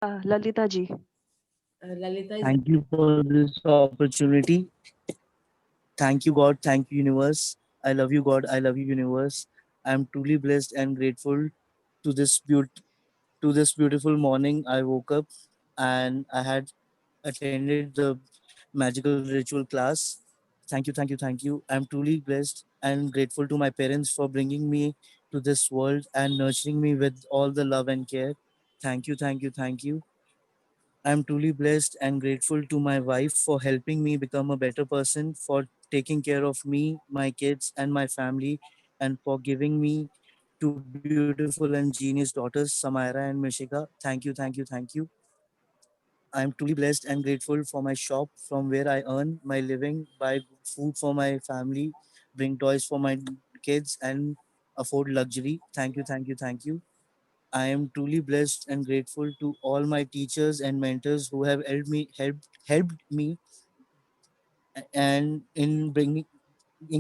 Lalita ji. Lalita is. Thank you for this opportunity. Thank you, God. Thank you, universe. I love you, God. I love you, universe. I am truly blessed and grateful to this beautiful morning. I woke up and I had attended the magical ritual class. Thank you. I'm truly blessed and grateful to my parents for bringing me to this world and nurturing me with all the love and care. Thank you. I'm truly blessed and grateful to my wife for helping me become a better person, for taking care of me, my kids, and my family, and for giving me two beautiful and genius daughters, Samira and Mishika. Thank you. I'm truly blessed and grateful for my shop from where I earn my living, buy food for my family, bring toys for my kids, and afford luxury. Thank you. I am truly blessed and grateful to all my teachers and mentors who have helped me and in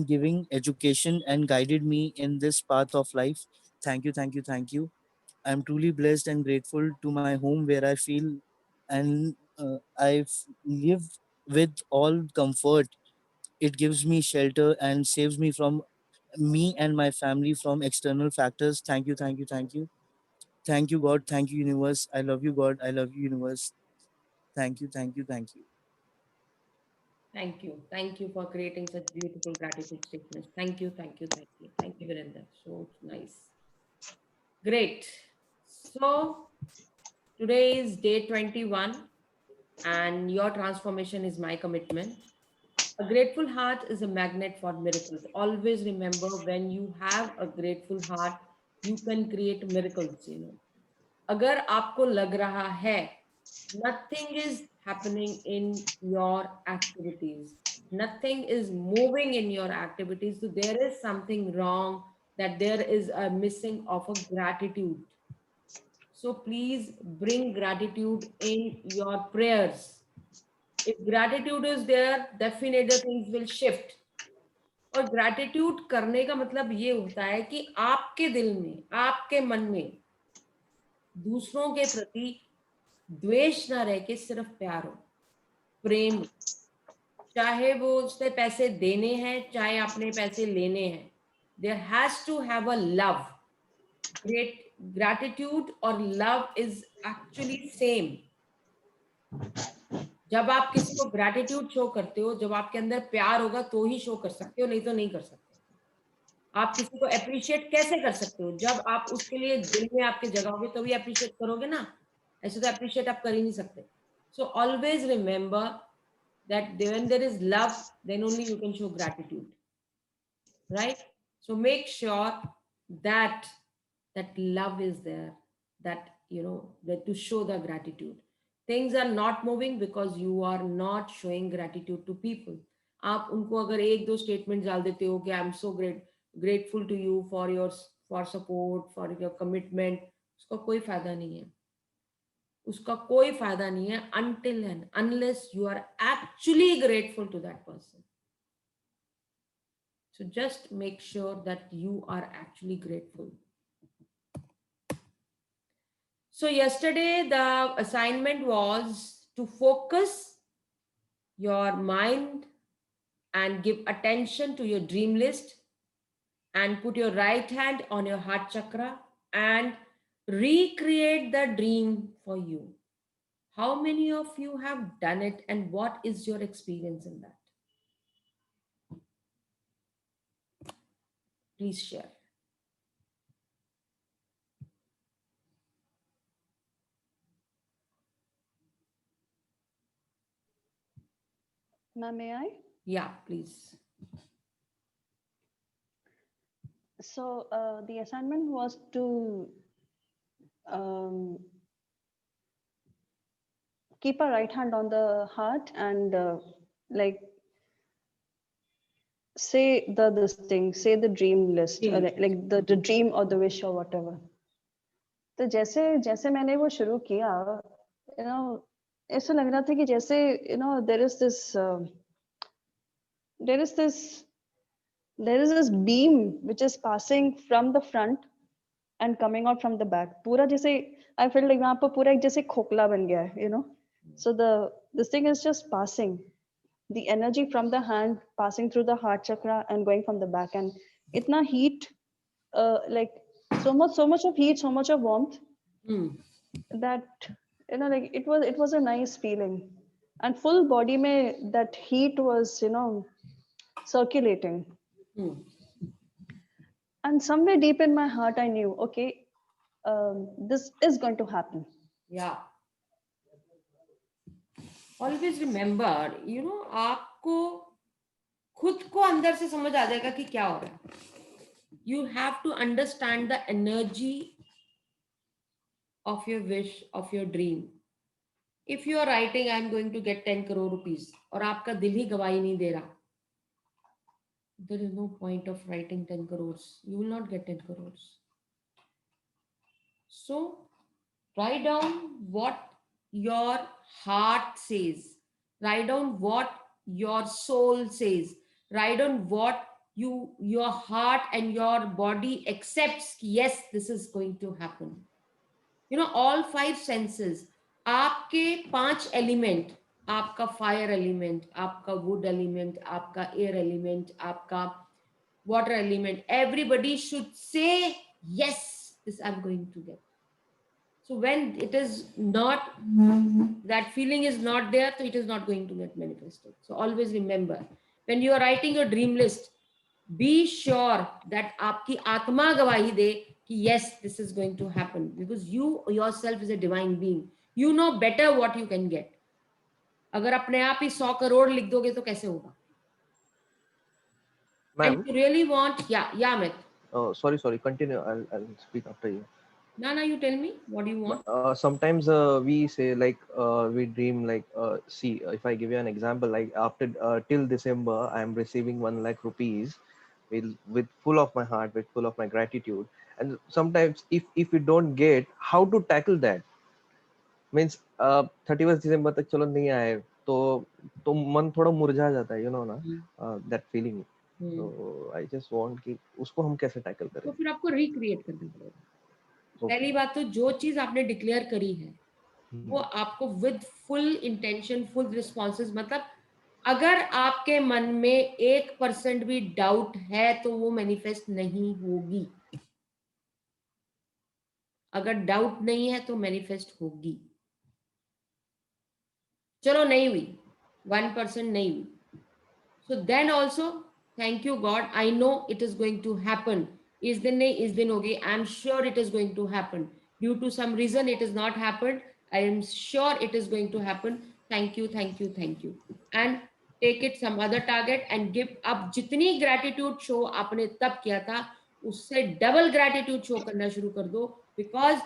giving education and guided me in this path of life. Thank you. I am truly blessed and grateful to my home where I feel and live with all comfort. It gives me shelter and saves me from me and my family from external factors. Thank you. Thank you, God. Thank you, universe. I love you, God. I love you, universe. Thank you. Thank you. Thank you for creating such beautiful gratitude statements. Thank you, Virender. So nice. Great. So today is day 21, and your transformation is my commitment. A grateful heart is a magnet for miracles. Always remember, when you have a grateful heart, you can create miracles. अगर आपको लग रहा है nothing is happening in your activities, nothing is moving in your activities, so there is something wrong, that there is a missing of a gratitude. So please bring gratitude in your prayers. If gratitude is there, definitely the things will shift. और gratitude करने का मतलब ये होता है कि आपके दिल में, आपके मन में दूसरों के प्रति द्वेष ना रह के सिर्फ प्यार हो, प्रेम। चाहे वो उसने पैसे देने हैं, चाहे अपने पैसे लेने हैं, there has to have a love. Great gratitude और लव इज एक्चुअली सेम। जब आप किसी को ग्रैटिट्यूड शो करते हो, जब आपके अंदर प्यार होगा तो ही शो कर सकते हो, नहीं तो नहीं कर सकते। आप किसी को अप्रिशिएट कैसे कर सकते हो? जब आप उसके लिए दिल में आपके जगाओगे तभी अप्रिशिएट करोगे ना, ऐसे तो अप्रिशिएट आप कर ही नहीं सकते। So always remember that when there is love, then only you can show gratitude, right? So make sure that that love is there, that that to show the gratitude. Things are not moving because you are not showing gratitude to people. आप उनको अगर एक दो statement डाल देते हो कि I am so grateful to you for your for support, for your commitment, उसका कोई फायदा नहीं है। उसका कोई फायदा नहीं है until and unless you are actually grateful to that person. So just make sure that you are actually grateful. So yesterday the assignment was to focus your mind and give attention to your dream list, and put your right hand on your heart chakra and recreate the dream for you. How many of you have done it, and what is your experience in that? Please share. Ma'am, may I? Yeah, please. So the assignment was to um, keep our right hand on the heart and like say this thing, say the dream list, or like the dream or the wish or whatever. तो जैसे जैसे मैंने वो शुरू किया, you know, ऐसा लग रहा था कि जैसे there is this beam which is passing from the front and coming out from the back. पूरा जैसे I felt like वहाँ पर पूरा एक जैसे खोखला बन गया है, you know. So this thing is just passing. The energy from the hand passing through the heart chakra and going from the back, and itna heat, like so much of heat, so much of warmth Hmm. that, you know, like it was a nice feeling, and full body mein that heat was, you know, circulating. Hmm. And somewhere deep in my heart I knew, okay, this is going to happen. Yeah. Always remember, you know, आपको खुद को अंदर से समझ आ जाएगा कि क्या हो रहा है. You have to understand the energy of your wish, of your dream. If you are writing, I'm going to get 10 crore rupees, और आपका दिल ही गवाही नहीं दे रहा, there is no point of writing 10 crores. You will not get 10 crores. So write down what your heart says. Write down what your soul says. Write down what your heart and your body accepts. Yes, this is going to happen. You know, all five senses, आपके 5 element, आपका fire element, आपका would element, आपका air element, आपका water element, everybody should say yes, this I'm going to get. So when it is not, that feeling is not there, so it is not going to get manifested. So always remember, when you are writing your dream list, be sure that आपकी आत्मा गवाही दे कि yes, this is going to happen, because you yourself is a divine being. You know better what you can get. अगर अपने आप ही 100 करोड़ लिख दोगे तो कैसे होगा? And Ma'am, you really want, yeah, Amit. oh, sorry, continue. I'll speak after you. No, you tell me what do you want. Sometimes we say like we dream like see if I give you an example, like after till December I am receiving 1 lakh rupees with full of my heart, with full of my gratitude. And sometimes if we don't get, how to tackle that, means 31st December तक चलो नहीं आए तो मन थोड़ा मुरझा जाता है, you know ना, that feeling. तो I just want कि उसको हम कैसे टैकल करें. तो फिर आपको रिक्रिएट करना पड़ेगा. Okay. पहली बात तो जो चीज आपने डिक्लेयर करी है वो आपको with full intention, full responses, मतलब अगर आपके मन में 1% भी डाउट है तो वो मैनिफेस्ट नहीं होगी. अगर डाउट नहीं है तो मैनिफेस्ट होगी. चलो नहीं हुई, 1% नहीं हुई, so then also thank you God, I know it is going to happen. इस दिन नहीं, इस दिन होगी, I am sure it is going to happen. Due to some reason it is not happened, I am sure it is going to happen. Thank you, thank you, thank you. And take it some other target and give up. जितनी gratitude show आपने तब किया था उससे double gratitude show करना शुरू कर दो, because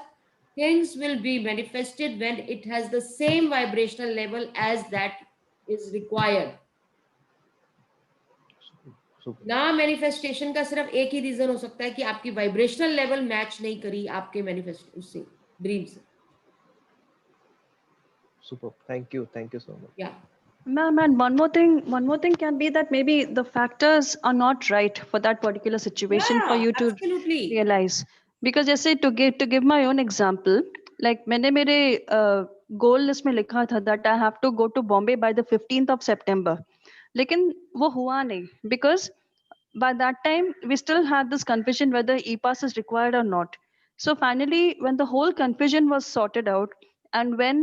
things will be manifested when it has the same vibrational level as that is required. Super. ना मैनिफेस्टेशन का सिर्फ एक ही रीजन हो सकता है कि आपकी वाइब्रेशनल लेवल मैच नहीं करी आपके मैनिफेस्ट उससे, ड्रीम से. Super. Thank you so much. या Ma'am, and one more thing can be that maybe the factors are not right for that particular situation for you to absolutely. realize. Because जैसे to give my own example, like मैंने मेरे goal list में लिखा था that I have to go to Bombay by the 15th of September. लेकिन वो हुआ नहीं, because by that time we still had this confusion whether e-pass is required or not. So finally, when the whole confusion was sorted out, and when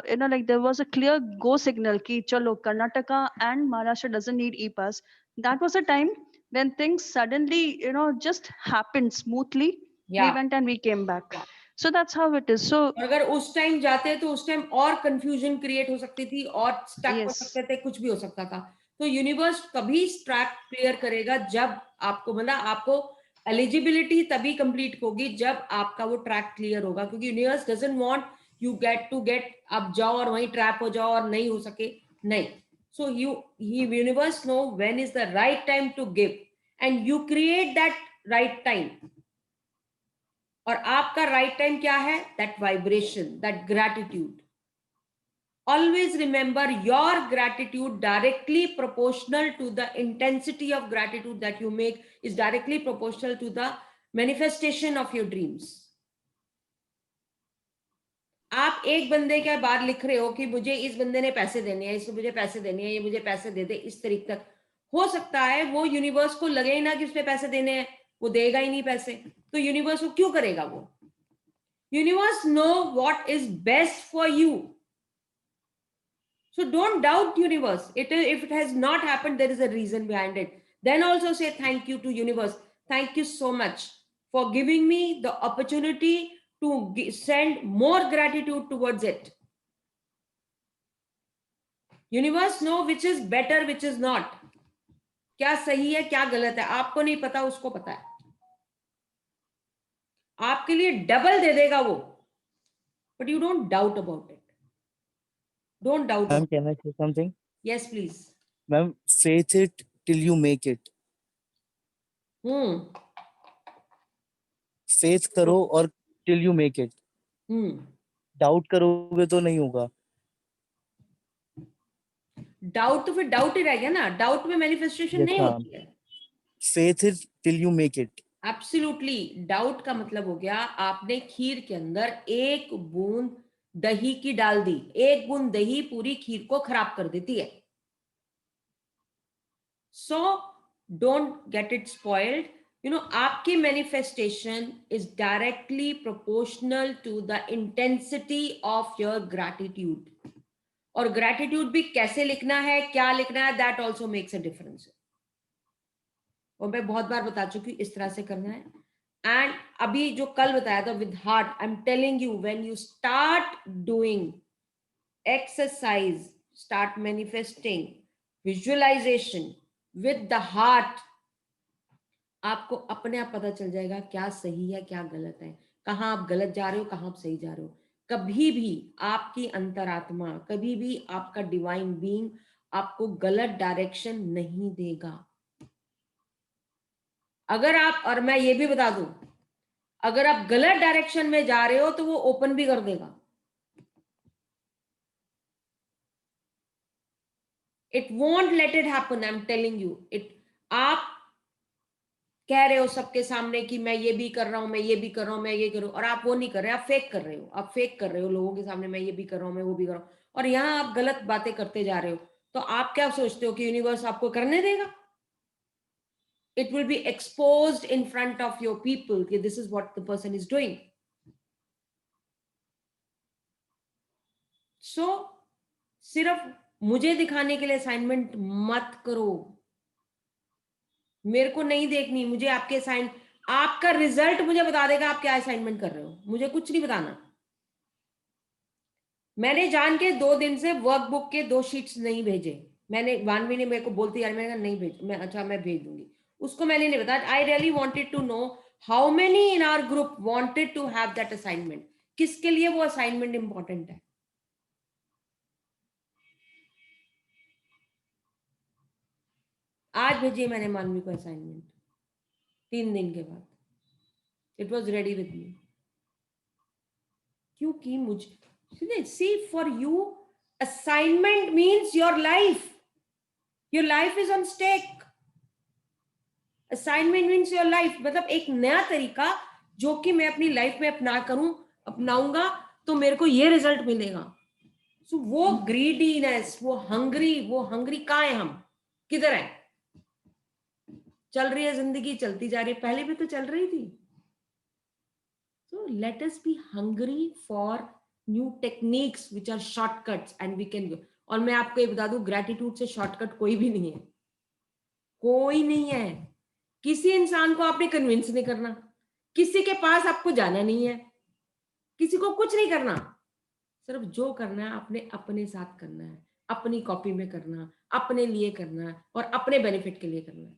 you know, like there was a clear go signal ki chalo Karnataka and Maharashtra doesn't need e-pass, that was a time when things suddenly, you know, just happened smoothly. या We went and we came back. Yeah. So that's how it is. So अगर उस time जाते तो उस time और confusion create हो सकती थी और स्टक हो Yes. सकते थे, कुछ भी हो सकता था. तो यूनिवर्स कभी ट्रैक क्लियर करेगा जब आपको, मतलब आपको एलिजिबिलिटी तभी कंप्लीट होगी जब आपका वो ट्रैक क्लियर होगा, क्योंकि universe doesn't want you get अब जाओ और वहीं ट्रैप हो जाओ और नहीं हो सके, नहीं. So universe know when is the right time to give and you create that right time. और आपका राइट टाइम क्या है? That vibration, that gratitude. Always remember, your gratitude directly proportional to the intensity of gratitude that you make is directly proportional to the manifestation of your dreams. आप एक बंदे के बाहर लिख रहे हो कि मुझे इस बंदे ने पैसे देने हैं, इसको मुझे पैसे देने हैं, ये मुझे पैसे दे दे, इस तरीके तक हो सकता है वो यूनिवर्स को लगे ही ना कि उसने पैसे देने हैं, वो देगा ही नहीं पैसे, तो यूनिवर्स को क्यों करेगा वो? Universe know what is best for you. So don't doubt universe. If it has not happened, there is a reason behind it. Then also say thank you to universe. Thank you so much for giving me the opportunity to send more gratitude towards it. Universe know which is better, which is not. क्या सही है क्या गलत है आपको नहीं पता, उसको पता है. आपके लिए डबल दे देगा वो. But you don't doubt about it. Don't doubt. Ma'am, can I say something? Yes, please. Ma'am, faith it till you make it. Faith करो और till you make it. Doubt करोगे तो नहीं होगा. डाउट तो फिर डाउट ही रह गया ना. डाउट में मैनिफेस्टेशन Yes, नहीं ma'am. होती है. Faith it till you make it. Absolutely. Doubt का मतलब हो गया आपने खीर के अंदर एक बूंद दही की डाल दी. एक बूंद दही पूरी खीर को खराब कर देती है. So don't get it spoiled. You know, आपकी manifestation is directly proportional to the intensity of your gratitude. और ग्रैटिट्यूड भी कैसे लिखना है, क्या लिखना है, that also makes a difference. और मैं बहुत बार बता चुकी हूँ इस तरह से करना है. एंड अभी जो कल बताया था with heart, I am telling you, when you start doing exercise, start manifesting, visualisation with the heart, आपको अपने आप पता चल जाएगा क्या सही है क्या गलत है, कहाँ आप गलत जा रहे हो, कहाँ आप सही जा रहे हो. कभी भी आपकी अंतरात्मा, कभी भी आपका डिवाइन बीइंग आपको गलत डायरेक्शन नहीं देगा. अगर आप, और मैं ये भी बता दूं, अगर आप गलत डायरेक्शन में जा रहे हो तो वो ओपन भी कर देगा. It won't let it happen. I am telling you it. आप कह रहे हो सबके सामने कि मैं ये भी कर रहा हूं, मैं ये भी कर रहा हूं, मैं ये करूं, और आप वो नहीं कर रहे, आप फेक कर रहे हो. आप फेक कर रहे हो लोगों के सामने, मैं ये भी कर रहा हूं, मैं वो भी कर रहा हूं, और यहां आप गलत बातें करते जा रहे हो. तो आप क्या सोचते हो कि यूनिवर्स आपको करने देगा? It will be exposed in front of your people. This is what the person is doing. So, सिर्फ मुझे दिखाने के लिए असाइनमेंट मत करो. मेरे को नहीं देखनी. मुझे आपके आपका रिजल्ट मुझे बता देगा आप क्या असाइनमेंट कर रहे हो. मुझे कुछ नहीं बताना. मैंने जान के 2 दिन से वर्कबुक के 2 शीट्स नहीं भेजे. मैंने वानवी ने मेरे को बोलती यार, मैंने कहा नहीं भेज, मैं अच्छा मैं भेज दूंगी. उसको मैंने नहीं बताया. I really wanted to know how many in our group wanted to have that assignment. किसके लिए वो असाइनमेंट इंपॉर्टेंट है? आज भेजिए मैंने मानवी को असाइनमेंट 3 दिन के बाद. It was ready with me. क्योंकि मुझे see for you assignment means your life. Your life is on stake. Assignment means your life, मतलब एक नया तरीका जो कि मैं अपनी लाइफ में अपनाऊंगा तो मेरे को ये रिजल्ट मिलेगा. सो वो ग्रीडीनेस, वो हंग्री कहाँ है? हम किधर है? चल रही है जिंदगी, चलती जा रही है, पहले भी तो चल रही थी. So let us be hungry for new techniques which are shortcuts and we can. और मैं आपको ये बता दूं, ग्रेटिट्यूड से शॉर्टकट कोई भी नहीं है. कोई नहीं है. किसी इंसान को आपने कन्विंस नहीं करना, किसी के पास आपको जाना नहीं है, किसी को कुछ नहीं करना. सिर्फ जो करना है आपने अपने साथ करना है, अपनी कॉपी में करना, अपने लिए करना है और अपने बेनिफिट के लिए करना है.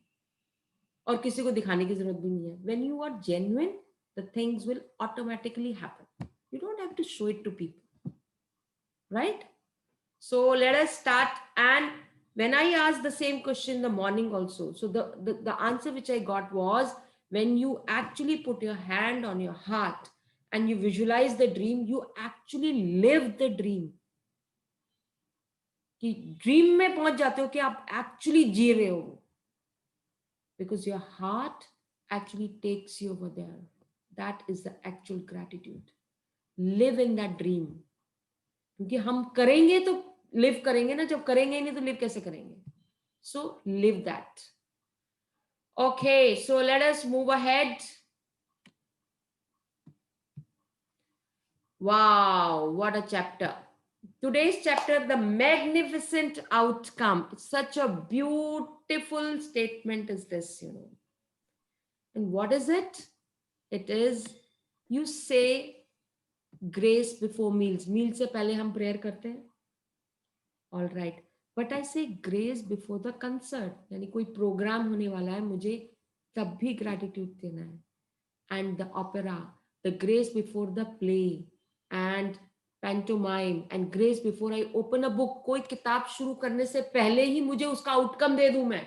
और किसी को दिखाने की जरूरत भी नहीं है. When you are genuine, the things will automatically happen. You don't have to show it to people, right? So let us start. And when I asked the same question in the morning also, so the answer which I got was, when you actually put your hand on your heart and you visualize the dream, you actually live the dream. कि dream में पहुंच जाते हो कि आप actually जी रहे हो, because your heart actually takes you over there. That is the actual gratitude. Live in that dream. क्योंकि हम करेंगे तो लिव करेंगे ना, जब करेंगे ही नहीं तो लिव कैसे करेंगे? So live that. Okay, so let us move ahead. Wow, what a chapter. Today's chapter, the magnificent outcome. It's such a beautiful statement is this, you know. And what is it? It is, you say grace before meals. Meal से पहले हम prayer करते हैं. All right. But I say grace before the concert. यानी कोई program होने वाला है, मुझे तब भी gratitude देना है. And the opera, the grace before the play, and pantomime, and grace before I open a book. कोई किताब शुरू करने से पहले ही मुझे उसका आउटकम दे दूं मैं.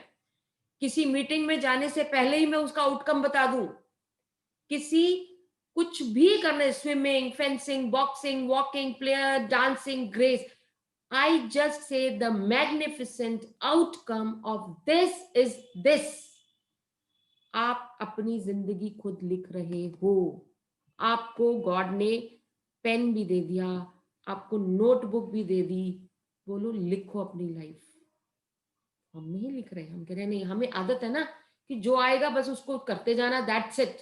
किसी मीटिंग में जाने से पहले ही मैं उसका आउटकम बता दूं. किसी कुछ भी करने, swimming, fencing, boxing, walking, player, dancing, grace. I just say the magnificent outcome of this is this. आप अपनी जिंदगी खुद लिख रहे हो. आपको गॉड ने पेन भी दे दिया, आपको नोटबुक भी दे दी. बोलो लिखो अपनी लाइफ. हम नहीं लिख रहे, हम कह रहे नहीं, हमें आदत है ना कि जो आएगा बस उसको करते जाना, that's it.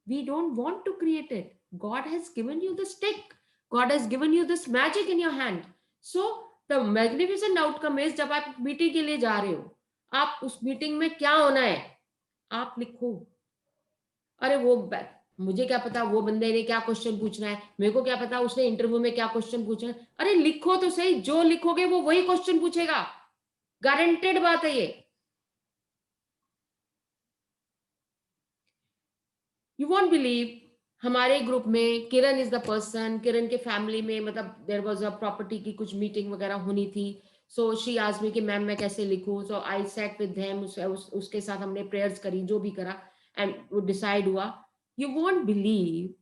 We don't want to create it. God has given you the stick, God has given you this magic in your hand. So the magnificent outcome is, जब आप मीटिंग के लिए जा रहे हो, आप उस मीटिंग में क्या होना है आप लिखो. अरे वो मुझे क्या पता वो बंदे ने क्या क्वेश्चन पूछना है, मेरे को क्या पता उसने इंटरव्यू में क्या क्वेश्चन पूछना है. अरे लिखो तो सही, जो लिखोगे वो वही क्वेश्चन पूछेगा. गारंटेड बात है ये. यू वॉन्ट बिलीव, हमारे ग्रुप में किरण इज द पर्सन. किरण के फैमिली में मतलब देयर वाज अ प्रॉपर्टी की कुछ मीटिंग वगैरह होनी थी. सो शी आस्क्ड मी कि मैम मैं कैसे लिखूं. सो आई सैट विद देम, उसके साथ हमने प्रेयर्स करी, जो भी करा, एंड वो डिसाइड हुआ. यू वॉन्ट बिलीव,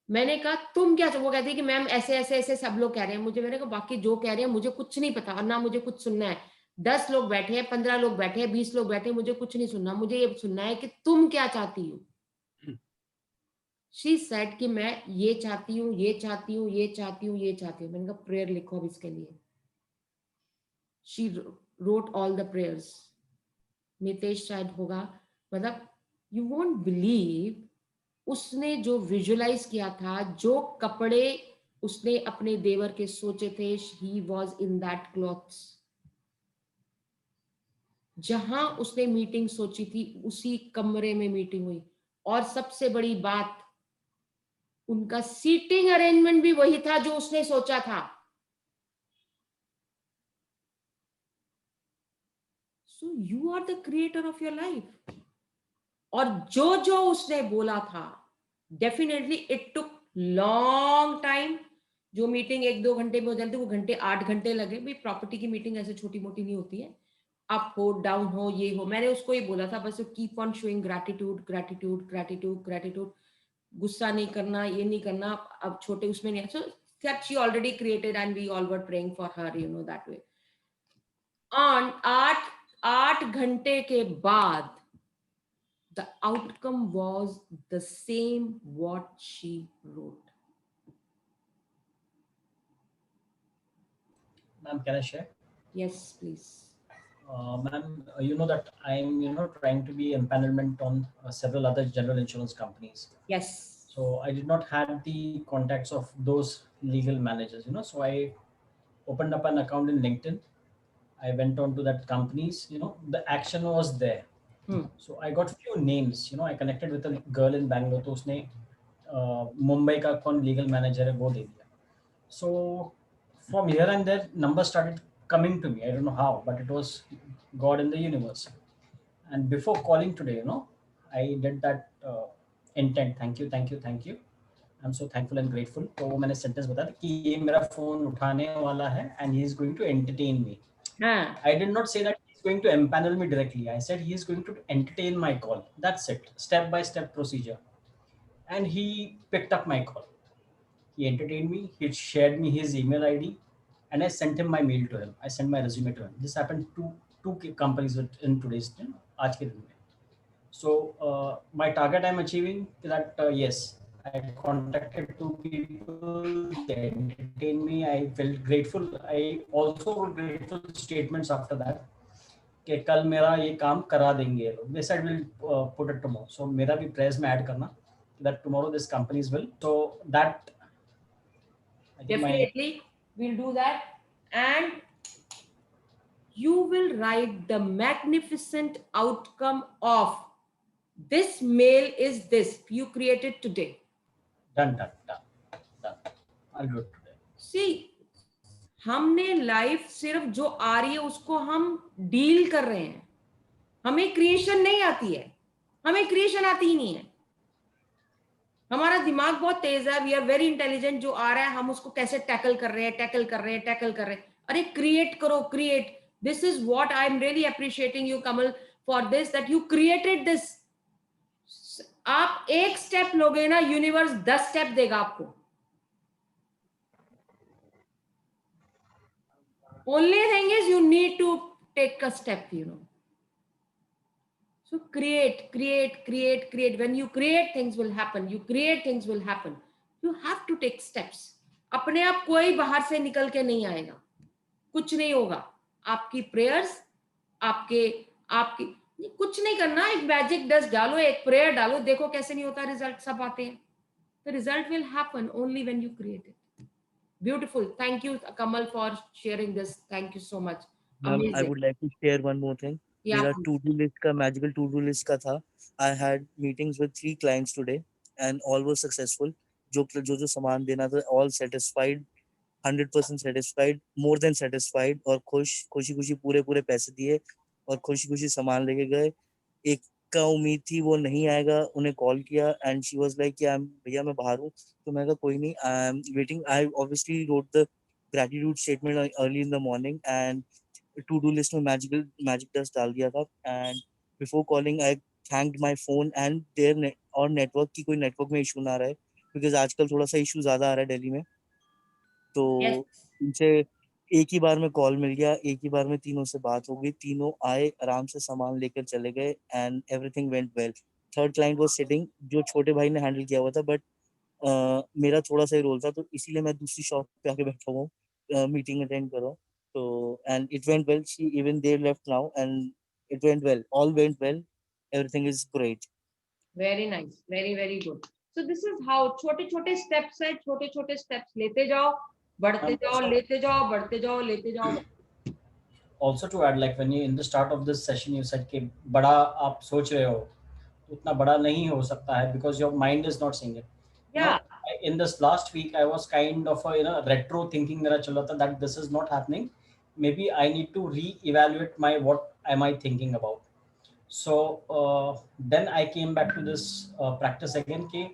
मैंने कहा तुम क्या, वो कहती है कि मैम ऐसे ऐसे ऐसे सब लोग कह रहे हैं. मुझे, मैंने कहा बाकी जो कह रहे हैं मुझे कुछ नहीं पता और ना मुझे कुछ सुनना है. 10 लोग बैठे हैं, 15 लोग बैठे हैं, 20 लोग बैठे हैं, मुझे कुछ नहीं सुनना. मुझे ये सुनना है कि तुम क्या चाहती हो. शी सेड कि मैं ये चाहती हूँ, ये चाहती हूँ, ये चाहती हूँ, ये चाहती हूँ. मैंने कहा प्रेयर लिखो अब इसके लिए. She wrote all the prayers. Nitesh शायद होगा. मतलब यू वोंट बिलीव, उसने जो विजुअलाइज किया था, जो कपड़े उसने अपने देवर के सोचे थे, he was in that clothes. जहां उसने मीटिंग सोची थी उसी कमरे में मीटिंग हुई. और सबसे बड़ी बात, उनका सीटिंग अरेंजमेंट भी वही था जो उसने सोचा था. So you are the creator of your life. और जो जो उसने बोला था, definitely it took long time. जो मीटिंग 1-2 घंटे में हो जाती है, वो घंटे 8 घंटे लगे. भाई प्रॉपर्टी की मीटिंग ऐसे छोटी मोटी नहीं होती है. अप हो, डाउन हो, ये हो. मैंने उसको ये बोला था बस, keep on showing gratitude, gratitude, gratitude, gratitude. गुस्सा नहीं करना, ये नहीं करना. अब छोटे उसमें नहीं. सो that she already created and we all were praying for her, you know, that way. On 8 घंटे के बाद the outcome was the same what she wrote. Ma'am, can I share? Yes, please. Ma'am, you know that I'm, trying to be empanelment on several other general insurance companies. Yes. So I did not have the contacts of those legal managers, So I opened up an account in LinkedIn. I went on to that companies, the action was there. So I got few names, I connected with a girl in Bangalore. तो उसने मुंबई का कौन legal manager है वो दे दिया. So from here and there, numbers started coming to me. I don't know how, but it was God in the universe. And before calling today, I did that intent. Thank you, thank you, thank you. I'm so thankful and grateful. तो वो मैंने sentence बताया कि ये मेरा phone उठाने वाला है and he is going to entertain me. I did not say that he's going to empanel me directly. I said he is going to entertain my call. That's it. Step by step procedure. And he picked up my call. He entertained me. He shared me his email ID, and I sent him my mail to him. I sent my resume to him. This happened to two companies in today's दिन, आज के दिन में. So my target I'm achieving that yes, I contacted two people, they entertained me, I felt grateful. I also wrote grateful statements after that कि कल मेरा ये काम करा देंगे ये लोग. They said we'll put it tomorrow. So मेरा भी press में add करना that tomorrow this companies will. So that I think Definitely, we'll do that. And you will write the magnificent outcome of this mail is this. You created today. done. I'll do it today. See, हमने life सिर्फ जो आ रही है उसको हम deal कर रहे हैं. हमें क्रिएशन नहीं आती है. हमें क्रिएशन आती ही नहीं है. हमारा दिमाग बहुत तेज है. We are very intelligent. जो आ रहा है हम उसको कैसे टैकल कर रहे हैं. अरे क्रिएट करो, create. This is what I am really appreciating you Kamal for this, that you created this. आप एक स्टेप लोगे ना, यूनिवर्स 10 स्टेप देगा आपको. Only thing is you need to take a step, So create. When you create, things will happen. You have to take steps. अपने आप कोई बाहर से निकल के नहीं आएगा. कुछ नहीं होगा. आपकी prayers, आपकी कुछ नहीं करना. एक मैजिक डस्ट डालो, एक प्रेयर डालो, देखो कैसे नहीं होता. रिजल्ट सब आते हैं. The result will happen only when you create it. Beautiful. Thank you, Kamal, for sharing this. Thank you so much. Amazing. I would like to share one more thing. Yeah, मेरा please. to-do list का magical to-do list का था. I had meetings with 3 clients today and all were successful. जो सामान देना था, all satisfied, 100% satisfied, more than satisfied, और खुशी पूरे पैसे दिए और खुशी सामान लेके गए. एक का उम्मीद थी वो नहीं आएगा, उन्हें कॉल किया एंड शी वाज लाइक कि भैया मैं बाहर हूँ. तो मैं कहा कोई नहीं, I am waiting. I obviously wrote the gratitude statement early in the morning and to do list में मैजिक डस्ट डाल दिया था. And before calling I thanked my phone and there और नेटवर्क की कोई नेटवर्क में इशू ना रहा है, बिकॉज आजकल थोड़ा सा इशू ज्यादा आ रहा है दिल्ली में. तो उनसे एक ही बार में कॉल मिल गया, एक ही बार में तीनों से बात हो गई. तीनों आए, आराम से सामान लेकर चले गए and everything went well. Third client was sitting, जो छोटे भाई ने हैंडल किया हुआ था, बट मेरा थोड़ा सा ही रोल था, तो इसीलिए मैं दूसरी शॉप पे आके बैठा हूँ मीटिंग अटेंड करो. तो and it went well. She even they left now and it went well, all went well, everything is great. Very nice. Very good. So this is how छोटे steps है. छोटे steps लेते जाओ, बढ़ते जाओ, लेते जाओ, बढ़ते जाओ, लेते जाओ. Also to add, like when you in the start of this session you said कि बड़ा आप सोच रहे हो, उतना बड़ा नहीं हो सकता है because your mind is not seeing it. Yeah. In this last week I was kind of retro thinking मेरा चल रहा था that this is not happening. Maybe I need to re-evaluate my what am I thinking about. So then I came back to this practice again कि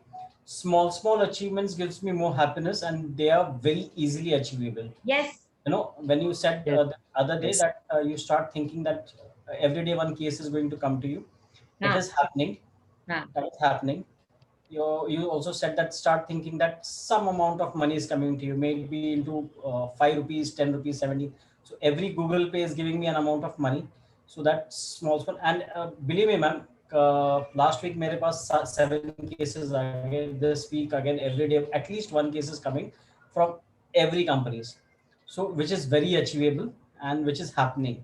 small achievements gives me more happiness and they are very easily achievable. Yes. When you said Yes. the other day Yes. that you start thinking that every day one case is going to come to you. It is happening. That is happening. You also said that start thinking that some amount of money is coming to you, maybe into 5 rupees, 10 rupees, 70. So every Google Pay is giving me an amount of money. So that's small. And believe me, ma'am, last week मेरे पास 7 cases again. This week again, every day at least one case is coming from every companies. So which is very achievable and which is happening.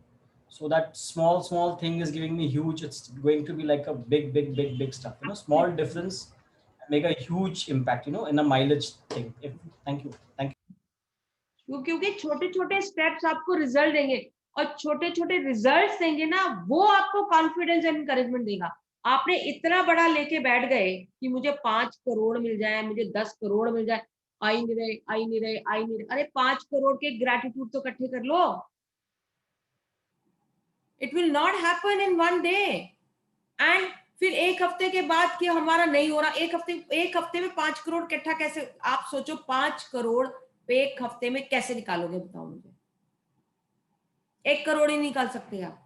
So that small thing is giving me huge. It's going to be like a big stuff. Small difference make a huge impact. In a mileage thing. Thank you. क्योंकि छोटे steps आपको result देंगे और छोटे results देंगे ना, वो आपको कॉन्फिडेंस एंड एनकरेजमेंट देगा. आपने इतना बड़ा लेके बैठ गए कि मुझे 5 करोड़ मिल जाए, मुझे 10 करोड़ मिल जाए. आई नहीं रहे. अरे 5 करोड़ के ग्रेटिट्यूड तो इकट्ठे कर लो. It will not happen in one day. And फिर एक हफ्ते के बाद कि हमारा नहीं हो रहा, एक हफ्ते में 5 करोड़ इकट्ठा कैसे? आप सोचो 5 करोड़ एक हफ्ते में कैसे निकालोगे, बताओ मुझे. 1 करोड़ ही निकाल सकते आप.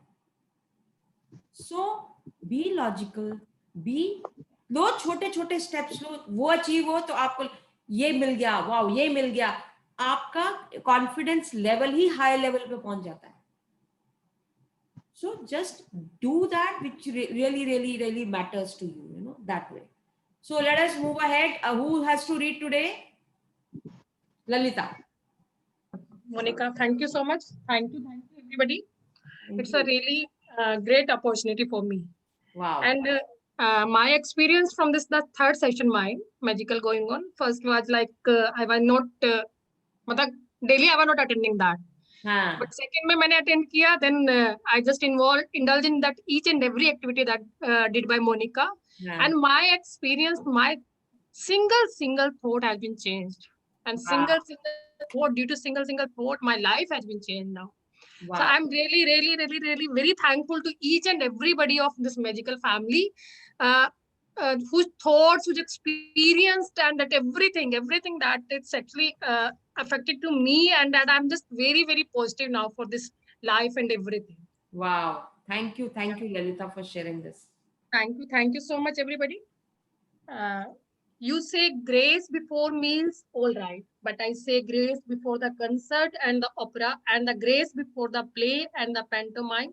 सो बी लॉजिकल, लो छोटे स्टेप्स लो, वो अचीव हो तो आपको ये मिल गया, वाओ ये मिल गया, आपका कॉन्फिडेंस लेवल ही हाई लेवल पे पहुंच जाता है. So just do that which really matters to you, that way. So let us move ahead. Who has to read today? Lalita. Monica, thank you so much. Thank you everybody. Thank It's you. a really great opportunity for me. Wow. And my experience from the third session, my magical going on. First was like I was not, मतलब daily I was not attending that. हाँ. But second में मैंने attend किया, then I just indulge in that each and every activity that did by Monica. हाँ. And my experience, my single thought has been changed. And single thought, due to single thought, my life has been changed now. Wow. So I'm really very thankful to each and everybody of this magical family, whose thoughts, whose experienced, and that everything that it's actually affected to me, and that I'm just very positive now for this life and everything. Wow. Thank you, Lalita, for sharing this. Thank you so much, everybody. You say grace before meals, all right. But I say grace before the concert and the opera, and the grace before the play and the pantomime,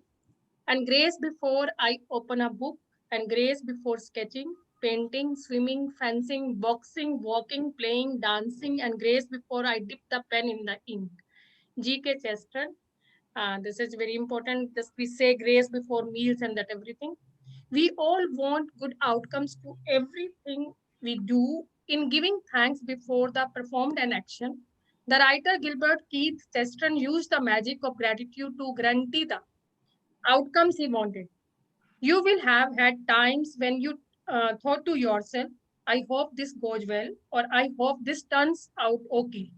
and grace before I open a book, and grace before sketching, painting, swimming, fencing, boxing, walking, playing, dancing, and grace before I dip the pen in the ink. G.K. Chesterton. This is very important. Just we say grace before meals and that everything. We all want good outcomes to everything we do in giving thanks before the performed an action. The writer Gilbert Keith Chesterton used the magic of gratitude to guarantee the outcomes he wanted. You will have had times when you thought to yourself, I hope this goes well, or I hope this turns out okay,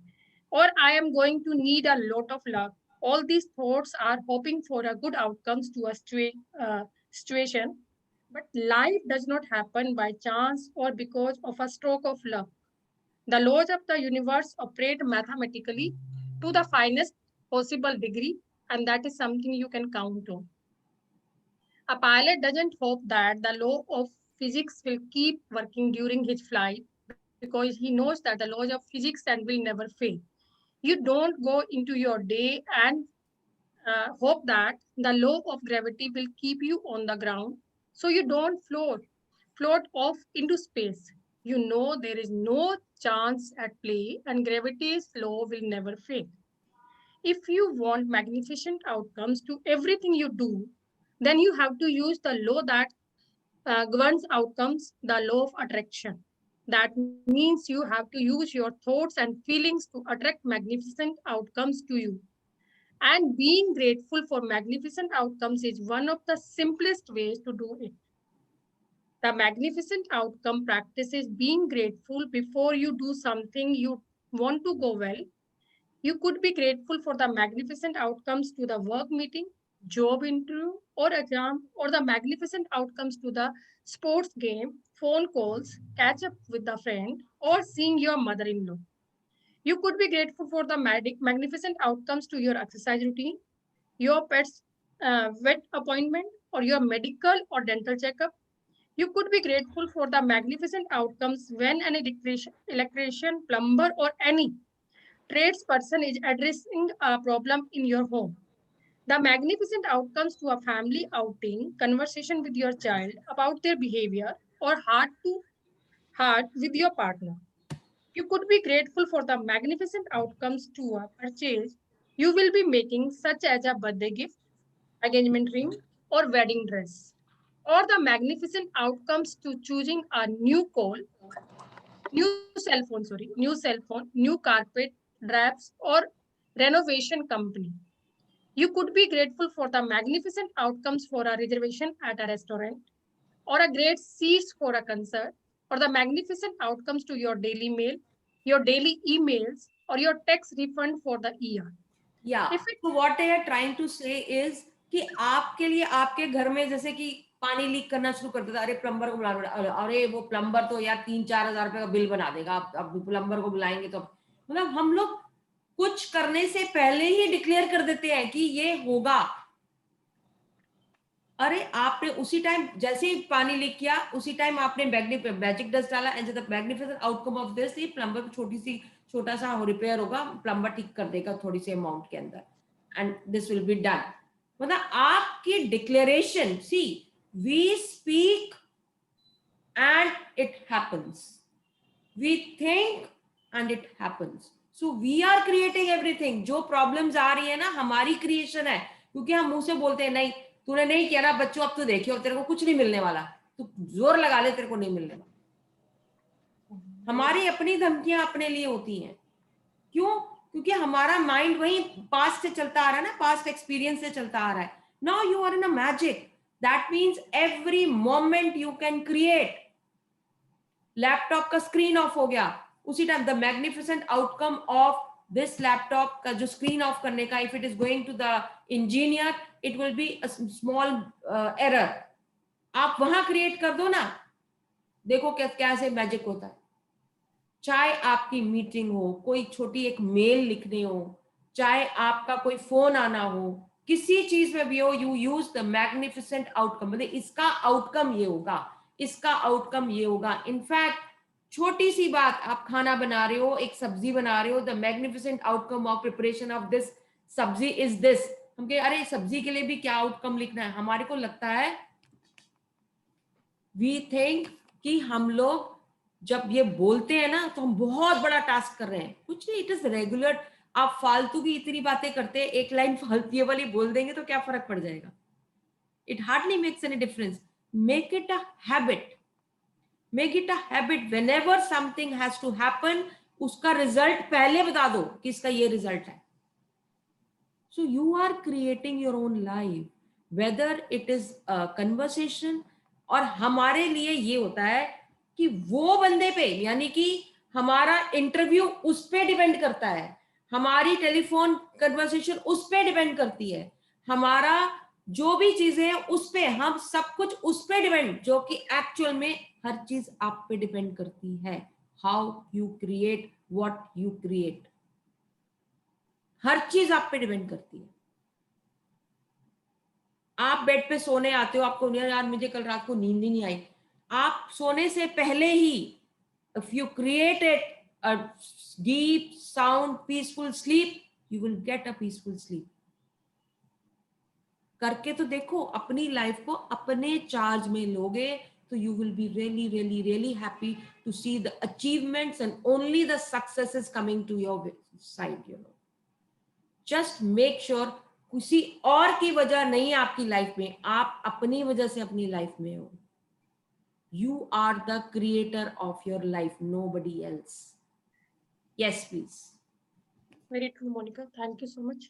or I am going to need a lot of luck. All these thoughts are hoping for a good outcomes to a situation, but life does not happen by chance or because of a stroke of luck. The laws of the universe operate mathematically to the finest possible degree, and that is something you can count on. A pilot doesn't hope that the law of physics will keep working during his flight because he knows that the laws of physics and will never fail. You don't go into your day and hope that the law of gravity will keep you on the ground so you don't float off into space. You know there is no chance at play and gravity's law will never fail. If you want magnificent outcomes to everything you do, then you have to use the law that governs outcomes, the law of attraction. That means you have to use your thoughts and feelings to attract magnificent outcomes to you. And being grateful for magnificent outcomes is one of the simplest ways to do it. The magnificent outcome practice is being grateful before you do something you want to go well. You could be grateful for the magnificent outcomes to the work meeting, job interview, or exam, or the magnificent outcomes to the sports game, phone calls, catch up with a friend, or seeing your mother in law. You could be grateful for the magnificent outcomes to your exercise routine, your pet's vet appointment, or your medical or dental checkup. You could be grateful for the magnificent outcomes when an electrician, plumber, or any tradesperson is addressing a problem in your home. The magnificent outcomes to a family outing, conversation with your child about their behavior, or heart to heart with your partner. You could be grateful for the magnificent outcomes to a purchase you will be making, such as a birthday gift, engagement ring, or wedding dress, or the magnificent outcomes to choosing a new cell phone, new carpet, drapes, or renovation company. You could be grateful for the magnificent outcomes for a reservation at a restaurant, or a great seats for a concert, or the magnificent outcomes to your daily mail, your daily emails, or your tax refund for the year. Yeah. So what they are trying to say is कि आपके लिए आपके घर में जैसे कि पानी leak करना शुरू कर देता, अरे प्लम्बर को बुला, अरे वो प्लम्बर तो यार 3-4 हजार रुपए का बिल बना देगा, अब प्लम्बर को बुलाएंगे तो, मतलब हम लोग कुछ करने से पहले ही डिक्लेयर कर देते हैं कि ये होगा. अरे आपने उसी टाइम जैसे ही पानी लीक किया उसी टाइम आपने मैजिक डस्ट डाला, and the magnificent outcome of this, ये प्लम्बर छोटा सा रिपेयर होगा, प्लम्बर ठीक कर देगा थोड़ी सी अमाउंट के अंदर, and this will be done. मतलब आपकी declaration, see we speak and it happens. We think and it happens. So we are creating everything. जो problems आ रही है ना, हमारी creation है, क्योंकि हम मुंह से बोलते हैं नहीं तूने नहीं किया ना बच्चों, अब तू देखियो तेरे को कुछ नहीं मिलने वाला, तू जोर लगा ले तेरे को नहीं मिलने वाला. हमारी अपनी धमकियां अपने लिए होती हैं. क्यों? क्योंकि हमारा माइंड वही पास्ट से चलता आ रहा है ना, पास्ट एक्सपीरियंस से चलता आ रहा है. Now you are in a magic. That means every moment you can create. Laptop का स्क्रीन ऑफ हो गया, उसी time the magnificent outcome of this laptop का जो स्क्रीन ऑफ करने का, if it is going to the engineer, it will be a small error. आप वहां क्रिएट कर दो ना, देखो कैसे मैजिक होता है. चाहे आपकी मीटिंग हो, कोई छोटी एक मेल लिखनी हो, चाहे आपका कोई फोन आना हो, किसी चीज में भी हो, you use the magnificent outcome. मतलब इसका आउटकम ये होगा, इसका आउटकम ये होगा. इनफैक्ट छोटी सी बात, आप खाना बना रहे हो, एक सब्जी बना रहे हो, the magnificent outcome of preparation of this सब्जी इज दिस. हम कहे अरे सब्जी के लिए भी क्या आउटकम लिखना है. हमारे को लगता है, वी थिंक कि हम लोग जब ये बोलते हैं ना तो हम बहुत बड़ा टास्क कर रहे हैं. कुछ नहीं, इट इज रेगुलर. आप फालतू की इतनी बातें करते हैं, एक लाइन फालतू ये वाली बोल देंगे तो क्या फर्क पड़ जाएगा. It hardly makes any difference. Make it a habit. Make it a habit. Whenever something has to happen, उसका रिजल्ट पहले बता दो कि इसका ये रिजल्ट है. So you are creating your own life, whether it is conversation. और हमारे लिए ये होता है कि वो बंदे पे, यानी कि हमारा इंटरव्यू उस पे डिपेंड करता है, हमारी टेलीफोन कन्वर्सेशन उस पे डिपेंड करती है, हमारा जो भी चीजें हैं उस पे, हम सब कुछ उस पे डिपेंड, जो कि एक्चुअल में हर चीज आप पे डिपेंड करती है. How you create what you create, हर चीज आप पे डिपेंड करती है. आप बेड पे सोने आते हो, आपको यार मुझे कल रात को नींद ही नहीं आई. आप सोने से पहले ही, if you created a deep sound peaceful sleep, you will get a peaceful sleep. करके तो देखो, अपनी लाइफ को अपने चार्ज में लोगे तो you will be really really really happy to see the achievements and only the successes coming to your side. You know, just make sure किसी और की वजह नहीं आपकी लाइफ में, आप अपनी वजह से अपनी लाइफ में हो. You are the creator of your life, nobody else. Yes, please. Very true, Monica. Thank you so much.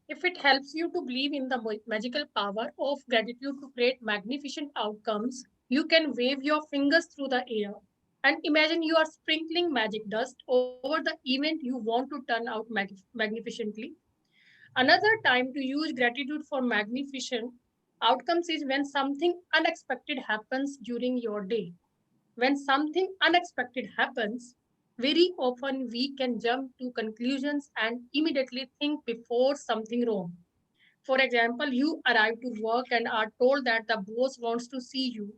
If it helps you to believe in the magical power of gratitude to create magnificent outcomes, you can wave your fingers through the air and imagine you are sprinkling magic dust over the event you want to turn out magnificently. Another time to use gratitude for magnificent outcomes is when something unexpected happens during your day. When something unexpected happens, very often we can jump to conclusions and immediately think before something wrong. For example, you arrive to work and are told that the boss wants to see you.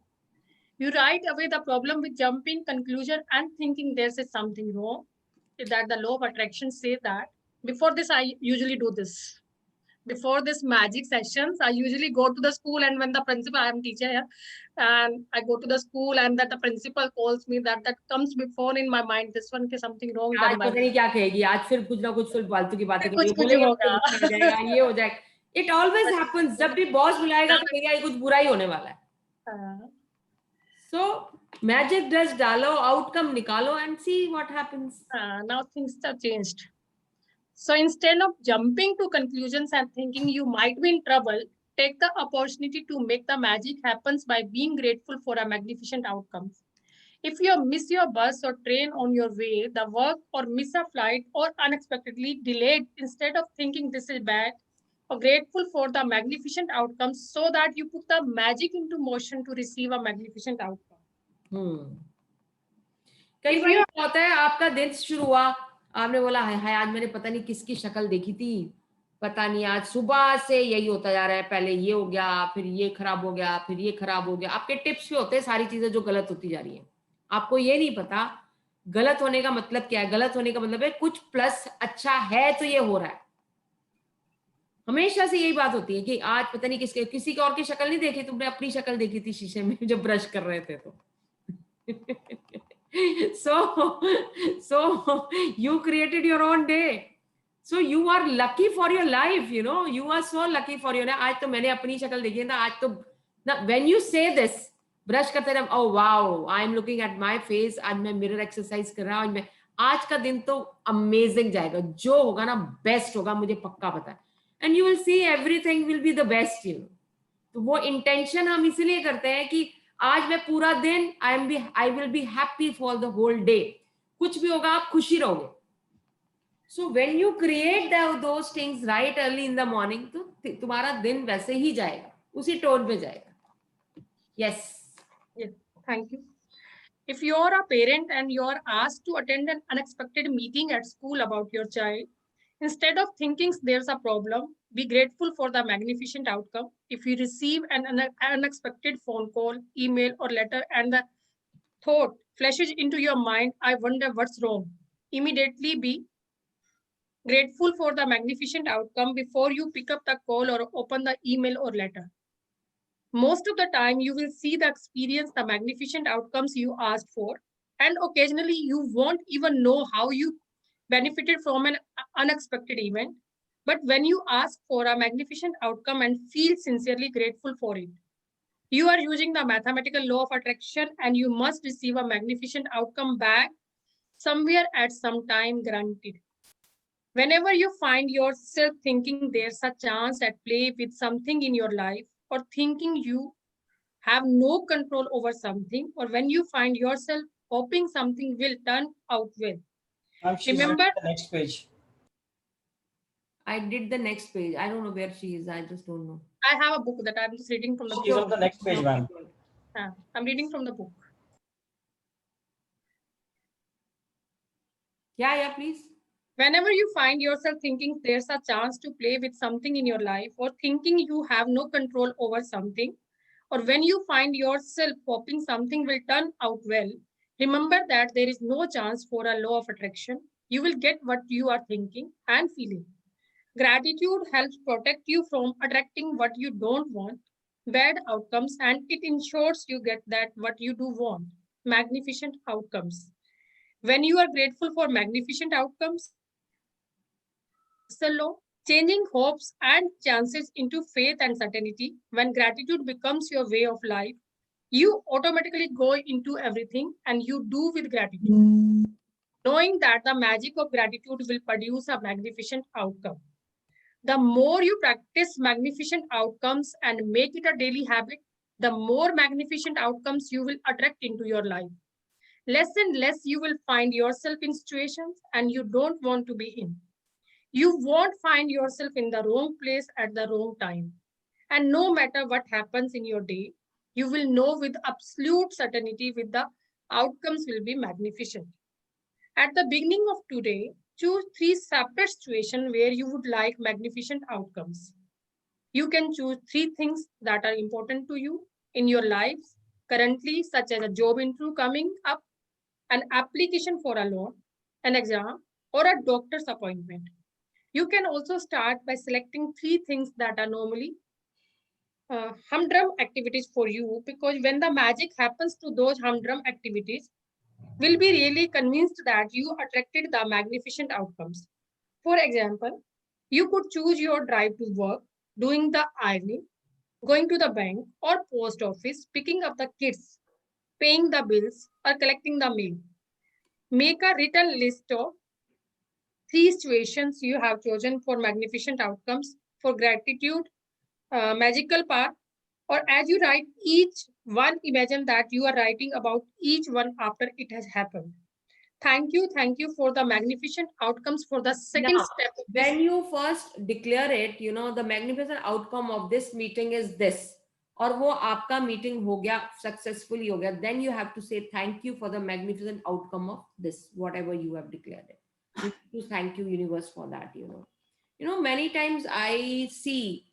You right away the problem with jumping conclusion and thinking there is something wrong. That the law of attraction says that. Before this, I usually do this. Before this magic sessions, I usually go to the school, and when the principal, I am teacher here, and I go to the school, and that the principal calls me, that comes before in my mind, this one is something wrong. आज पता नहीं क्या कहेगी, आज फिर कुछ ना कुछ फिर फालतू की बातें करेगी, कुछ बोलेगी होगा। हो जाएगा, ये हो जाएगा. It always happens. जब भी बॉस बुलाएगा तो कहेगा ये कुछ बुरा ही होने वाला है. So magic dust डालो, outcome निकालो and see what happens. Now things have changed. So instead of jumping to conclusions and thinking you might be in trouble, take the opportunity to make the magic happens by being grateful for a magnificent outcome. If you miss your bus or train on your way, the work, or miss a flight, or unexpectedly delayed, instead of thinking this is bad, or grateful for the magnificent outcomes so that you put the magic into motion to receive a magnificent outcome. कई बार क्या होता है, आपका दिन शुरू हुआ, आपने बोला हाय आज मैंने पता नहीं किसकी शक्ल देखी थी, पता नहीं आज सुबह से यही होता जा रहा है, पहले ये हो गया, फिर ये खराब हो गया, फिर ये खराब हो गया. आपके टिप्स भी होते हैं सारी चीजें जो गलत होती जा रही हैं. आपको ये नहीं पता गलत होने का मतलब क्या है. गलत होने का मतलब है कुछ प्लस अच्छा है तो ये हो रहा है. हमेशा से यही बात होती है कि आज पता नहीं किसी और की शक्ल नहीं देखी, तुमने अपनी शक्ल देखी थी शीशे में जब ब्रश कर रहे थे. तो so you created your own day. So you are lucky for your life, you know, you are so lucky for your life. आज तो मैंने अपनी शक्ल देखी ना, आज तो ना, when you say this, brush करते रहे, oh wow, I am looking at my face, आज मैं मिरर एक्सरसाइज कर रहा हूँ, आज का दिन तो अमेजिंग जाएगा, जो होगा ना बेस्ट होगा, मुझे पक्का पता है. And you will see everything will be the best, you know. तो वो इंटेंशन हम इसलिए करते हैं कि आज मैं पूरा दिन I will be happy for the whole day. कुछ भी होगा आप खुशी रहोगे. So when you create those things right early in the morning, तो तुम्हारा दिन वैसे ही जाएगा, उसी टोन पे जाएगा. Yes. Thank you. If you're a parent and you're asked to attend an unexpected meeting at school about your child, instead of thinking there's a problem, be grateful for the magnificent outcome. If you receive an unexpected phone call, email, or letter, and the thought flashes into your mind, I wonder what's wrong, immediately be grateful for the magnificent outcome before you pick up the call or open the email or letter. Most of the time, you will see the experience, the magnificent outcomes you asked for, and occasionally you won't even know how you benefited from an unexpected event. But when you ask for a magnificent outcome and feel sincerely grateful for it, you are using the mathematical law of attraction, and you must receive a magnificent outcome back somewhere at some time, guaranteed. Whenever you find yourself thinking there's a chance at play with something in your life, or thinking you have no control over something, or when you find yourself hoping something will turn out well, remember the next page. I did the next page. I don't know where she is. I just don't know. I have a book that I'm just reading from the She's book. on the next page, ma'am. I'm reading from the book. Yeah, please. Whenever you find yourself thinking there's a chance to play with something in your life, or thinking you have no control over something, or when you find yourself hoping something will turn out well, remember that there is no chance for a law of attraction. You will get what you are thinking and feeling. Gratitude helps protect you from attracting what you don't want, bad outcomes, and it ensures you get that what you do want, magnificent outcomes. When you are grateful for magnificent outcomes, law, changing hopes and chances into faith and certainty. When gratitude becomes your way of life, you automatically go into everything and you do with gratitude, knowing that the magic of gratitude will produce a magnificent outcome. The more you practice magnificent outcomes and make it a daily habit, the more magnificent outcomes you will attract into your life. Less and less you will find yourself in situations and you don't want to be in. You won't find yourself in the wrong place at the wrong time. And no matter what happens in your day, you will know with absolute certainty with the outcomes will be magnificent. At the beginning of today, choose 3 separate situations where you would like magnificent outcomes. You can choose 3 things that are important to you in your lives currently, such as a job interview coming up, an application for a loan, an exam, or a doctor's appointment. You can also start by selecting 3 things that are normally humdrum activities for you, because when the magic happens to those humdrum activities, will be really convinced that you attracted the magnificent outcomes. For example, you could choose your drive to work, doing the ironing, going to the bank or post office, picking up the kids, paying the bills, or collecting the mail. Make a written list of 3 situations you have chosen for magnificent outcomes, for gratitude, magical part, or as you write each one, imagine that you are writing about each one after it has happened. Thank you for the magnificent outcomes for the second step. When you first declare it, you know, the magnificent outcome of this meeting is this, और वो आपका meeting हो गया, successfully हो गया, then you have to say thank you for the magnificent outcome of this, whatever you have declared it. You have to thank you universe for that, you know. You know, many times I see,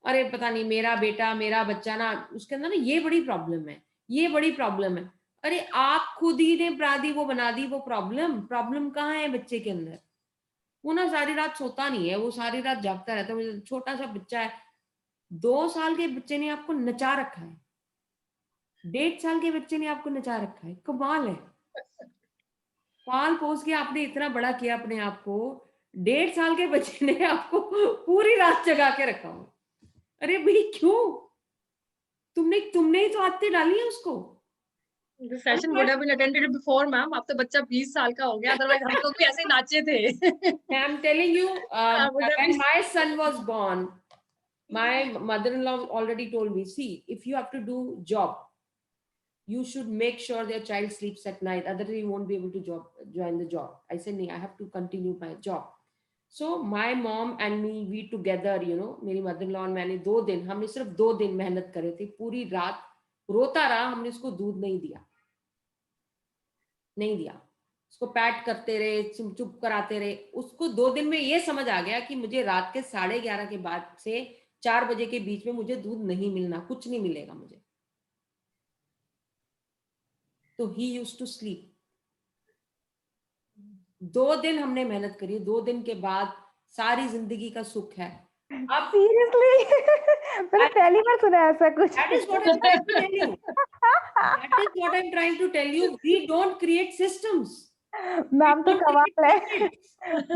अरे पता नहीं मेरा बेटा मेरा बच्चा ना, उसके अंदर ना ये बड़ी प्रॉब्लम है, ये बड़ी प्रॉब्लम है. अरे आप खुद ही ने प्रादी वो बना दी वो प्रॉब्लम कहाँ है बच्चे के अंदर? वो ना सारी रात सोता नहीं है, वो सारी रात जागता रहता है. छोटा सा बच्चा है, 2 साल के बच्चे ने आपको नचा रखा है. 1.5 साल के बच्चे ने आपको नचा रखा है, कमाल है। पाल पोस के आपने इतना बड़ा किया अपने आप को, 1.5 साल के बच्चे ने आपको पूरी रात जगा के रखा हो। अरे भाई क्यों? तुमने ही तो आदतें डाली है उसको। The session would have been attended before, ma'am. अब तो बच्चा 20 साल का हो गया, otherwise हम लोग भी ऐसे ही नाचे थे। I'm telling you, would have when been- my son was born, my mother-in-law already told me, see, if you have to do job, you should make sure their child sleeps at night, otherwise you won't be able to join the job. I said, no, I have to continue my job. So my mom and me, we together, you know, मेरी mother-in-law और मैंने 2 दिन, हमने सिर्फ 2 दिन मेहनत करे थे, पूरी रात रोता रहा, हमने उसको दूध नहीं दिया, उसको पैट करते रहे, चुप कराते रहे। उसको 2 दिन में ये समझ आ गया कि मुझे रात के 11:30 के बाद से 4 बजे के बीच में मुझे दूध नहीं मिलना, कुछ नहीं मिलेगा मुझे। तो ही यूज्ड टू स्लीप। 2 दिन हमने मेहनत करी, 2 दिन के बाद सारी जिंदगी का सुख है। अब सीरियसली मैंने पहली बार सुना है ऐसा कुछ। That is what I'm trying to tell you. That is what I'm trying to tell you. We don't create systems. Ma'am तो कमाल है,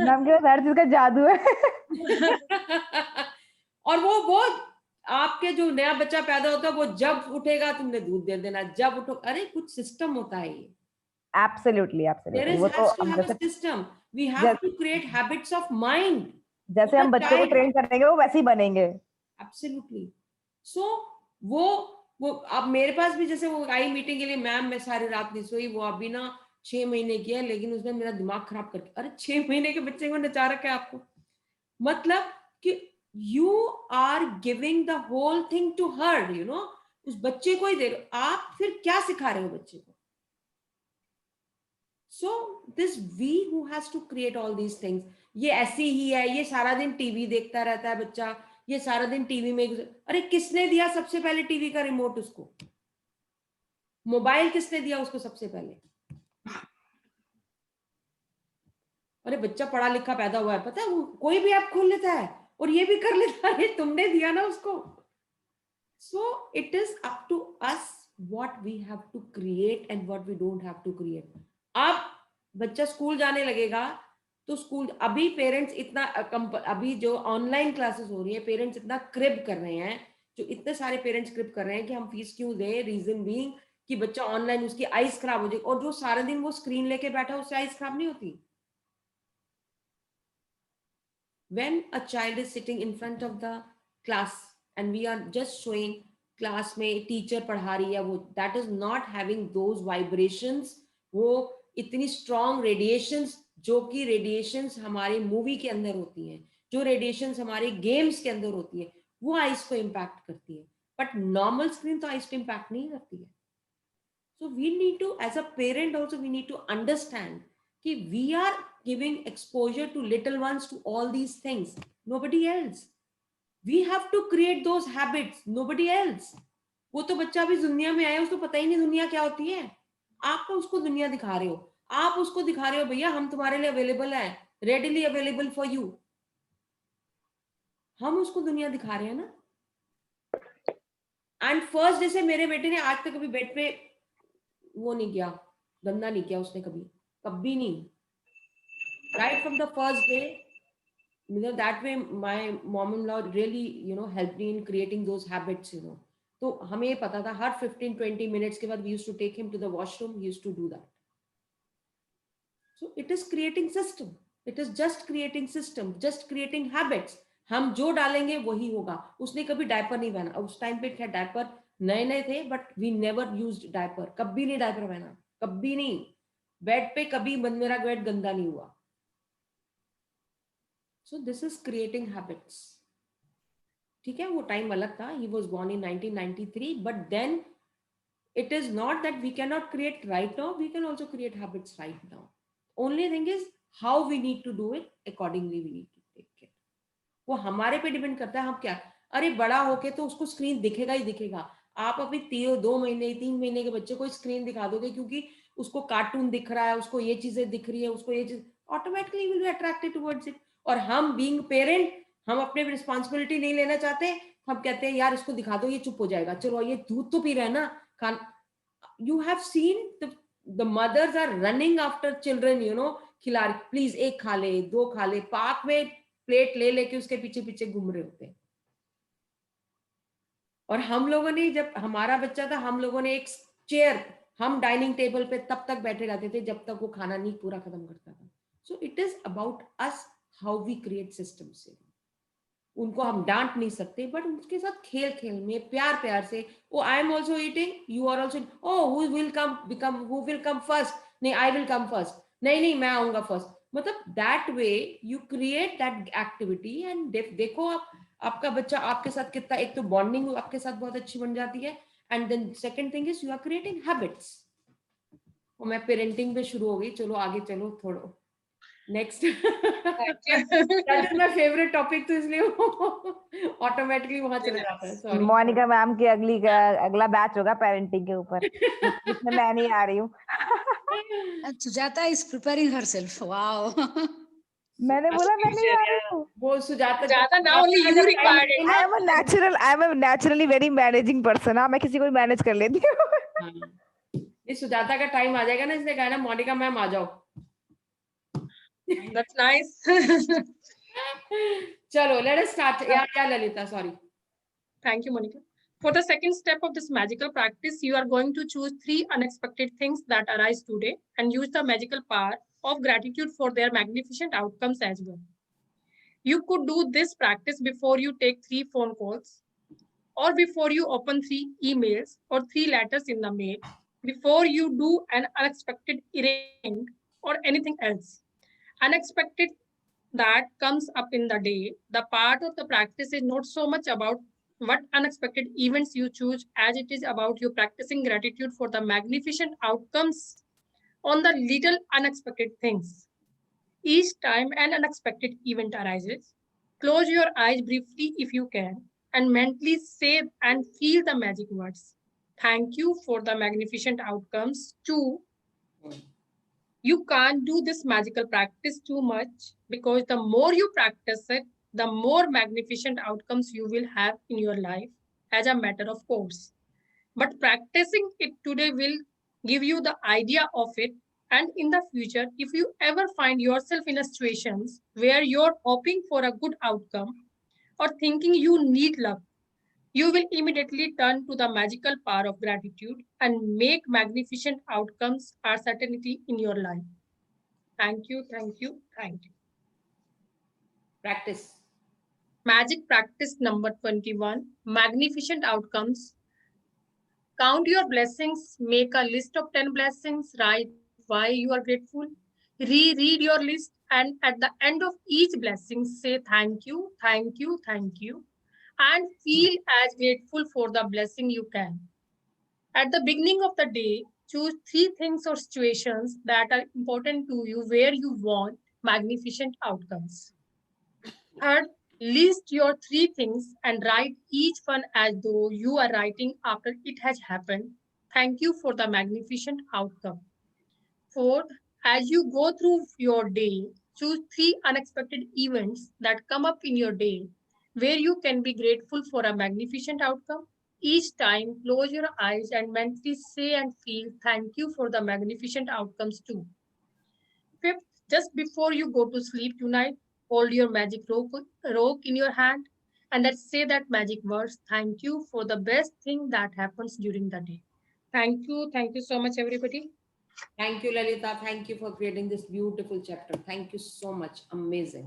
मैम के पास हर चीज का जादू है। और वो आपके जो नया बच्चा पैदा होता है, वो जब उठेगा तुमने दूध दे देना, जब उठो, अरे कुछ सिस्टम होता है ये। एब्सोल्युटली There एब्सोल्युटली, is वो has तो to हम have a जैसे system. We have to create habits of mind. जैसे हम बच्चों को ट्रेन करेंगे वो वैसे ही बनेंगे। Absolutely. So वो अब मेरे पास भी जैसे वो आई मीटिंग के लिए, मैम मैं सारी रात नहीं सोई, वो अभी ना 6 महीने की है, लेकिन उसने मेरा दिमाग खराब करके, अरे 6 महीने के बच्चे को नचा रखा है आपको। मतलब कि you are giving the whole thing to her, you know, उस बच्चे को ही दे रहे हो आप, फिर क्या सिखा रहे हो बच्चे को? So this we who has to create all these things. ये ऐसी ही है, ये सारा दिन टीवी देखता रहता है बच्चा, ये सारा दिन टीवी में, अरे किसने दिया सबसे पहले टीवी का रिमोट उसको? मोबाइल किसने दिया उसको सबसे पहले? अरे बच्चा पढ़ा लिखा पैदा हुआ है, पता है, वो कोई भी ऐप खोल लेता है और ये भी कर लेता है, तुमने दिया ना उसको। So it is up to us what we have to create and what we don't have to create. अब बच्चा स्कूल जाने लगेगा तो स्कूल, अभी पेरेंट्स इतना अभी जो ऑनलाइन क्लासेस हो रही है, पेरेंट्स इतना क्रिब कर रहे हैं, जो इतने सारे पेरेंट्स क्रिब कर रहे हैं कि हम फीस क्यों दें, रीजन बीइंग कि बच्चा ऑनलाइन, उसकी आईज खराब हो जाएगी, और जो सारा दिन वो स्क्रीन लेके बैठा उससे आईज खराब नहीं होती। When a child is sitting in front of the class and we are just showing class में टीचर पढ़ा रही है, वो that is not having those vibrations, वो इतनी strong radiations, जो कि radiations हमारे मूवी के अंदर होती हैं, जो radiations हमारे गेम्स के अंदर होती है, वो आइज को इम्पैक्ट करती है, बट नॉर्मल स्क्रीन तो आइज को इम्पैक्ट नहीं करती है। So we need to, as a parent also, we need to understand कि we are giving exposure to little ones to all these things, nobody else. We have to create those habits, nobody else. वो तो बच्चा अभी दुनिया में आया, उसको पता ही नहीं दुनिया क्या होती है, आप तो उसको दुनिया दिखा रहे हो, आप उसको दिखा रहे हो भैया हम तुम्हारे लिए अवेलेबल है, रेडिली अवेलेबल फॉर यू, हम उसको दुनिया दिखा रहे हैं ना। एंड फर्स्ट डे से मेरे बेटे ने आज तक कभी बेड पे वो नहीं किया, गंदा नहीं किया उसने, कभी नहीं, right from the first day, you know, that way my mom-in-law really, you know, helped me in creating those habits, you know. तो हमें ये पता था हर 15-20 minutes के बाद we used to take him to the washroom, he used to do that. So it is creating system, it is just creating system, just creating habits. हम जो डालेंगे वही होगा। उसने कभी डायपर नहीं पहना, उस टाइम पे क्या डायपर नए नए थे, but we never used diaper, कभी नहीं डायपर पहना, कभी नहीं, बेड पे कभी मेरा बेड गंदा नहीं हुआ। So this is creating habits. ठीक है, वो टाइम अलग था, he was born in 1993, but then it is not that we cannot create right now, we can also create habits right now. Only thing is how we need to do it, accordingly we need to take care. वो हमारे पे depend करता है हम क्या, अरे बड़ा होके तो उसको स्क्रीन दिखेगा ही दिखेगा। आप अभी 2 महीने 3 महीने के बच्चे को स्क्रीन दिखा दोगे क्योंकि उसको कार्टून दिख रहा है, उसको ये चीजें दिख रही है, उसको ये चीज, automatically will be attracted towards it. और हम बीइंग पेरेंट, हम अपने रिस्पॉन्सिबिलिटी नहीं लेना चाहते, हम कहते हैं यार इसको दिखा दो, ये चुप हो जाएगा, चलो ये दूध तो पी रहा है ना, you have seen the mothers are running after children, you know, खिला रही, प्लीज एक खा ले, 2 खा ले, पार्क में प्लेट ले लेके उसके पीछे पीछे घूम रहे होते हैं। और हम लोगों ने, जब हमारा बच्चा था, हम लोगों ने एक चेयर, हम डाइनिंग टेबल पे तब तक बैठे रहते थे जब तक वो खाना नहीं पूरा खत्म करता था। So it is about us, how we create systems. उनको हम डांट नहीं सकते, बट उनके साथ खेल खेल में, प्यार प्यार से, oh I am also eating, you are also, oh who will come first, नहीं आई विल कम फर्स्ट, नहीं नहीं मैं आऊंगा फर्स्ट। मतलब that way you create that activity and देखो आप, आपका बच्चा आपके साथ कितना, एक तो बॉन्डिंग आपके साथ बहुत अच्छी बन जाती है, and then second thing is you are creating habits. और मैं पेरेंटिंग पे शुरू हो गई, चलो आगे चलो थोड़ा next. That is my favourite topic, तो इसलिए ऑटोमेटिकली वहां चले जाता है। सॉरी, मोनिका मैम की अगला बैच होगा पेरेंटिंग के ऊपर, जिसमें मैं नहीं आ रही हूँ। Sujata is preparing herself. Wow. मैंने बोला मैं नहीं आ रही हूँ। वो Sujata Sujata, now only you required it. I am a naturally very managing person. हाँ, मैं किसी को भी मैनेज कर लेती हूँ। ये सुजाता का टाइम आ जाएगा ना, इसलिए कहा ना मोनिका मैम आ जाओ। That's nice. चलो let us start. Yeah, Lalita, sorry. Thank you, Monica. For the second step of this magical practice, you are going to choose 3 unexpected things that arise today and use the magical power of gratitude for their magnificent outcomes as well. You could do this practice before you take 3 phone calls, or before you open 3 emails or 3 letters in the mail, before you do an unexpected errand or anything else unexpected that comes up in the day. The part of the practice is not so much about what unexpected events you choose as it is about you practicing gratitude for the magnificent outcomes on the little unexpected things. Each time an unexpected event arises, close your eyes briefly if you can and mentally say and feel the magic words. Thank you for the magnificent outcomes too. You can't do this magical practice too much, because the more you practice it, the more magnificent outcomes you will have in your life as a matter of course. But practicing it today will give you the idea of it. And in the future, if you ever find yourself in a situations where you're hoping for a good outcome or thinking you need luck, you will immediately turn to the magical power of gratitude and make magnificent outcomes a certainty in your life. Thank you, thank you, thank you. Practice. Magic practice number 21, magnificent outcomes. Count your blessings, make a list of 10 blessings, write why you are grateful, reread your list, and at the end of each blessing, say thank you, thank you, thank you, and feel as grateful for the blessing you can. At the beginning of the day, choose 3 things or situations that are important to you where you want magnificent outcomes. Third, list your 3 things and write each one as though you are writing after it has happened. Thank you for the magnificent outcome. Fourth, as you go through your day, choose 3 unexpected events that come up in your day where you can be grateful for a magnificent outcome. Each time, close your eyes and mentally say and feel thank you for the magnificent outcomes too. Fifth, just before you go to sleep tonight, hold your magic rope in your hand and let's say that magic words, thank you for the best thing that happens during the day. Thank you so much everybody. Thank you, Lalita. Thank you for creating this beautiful chapter. Thank you so much. Amazing.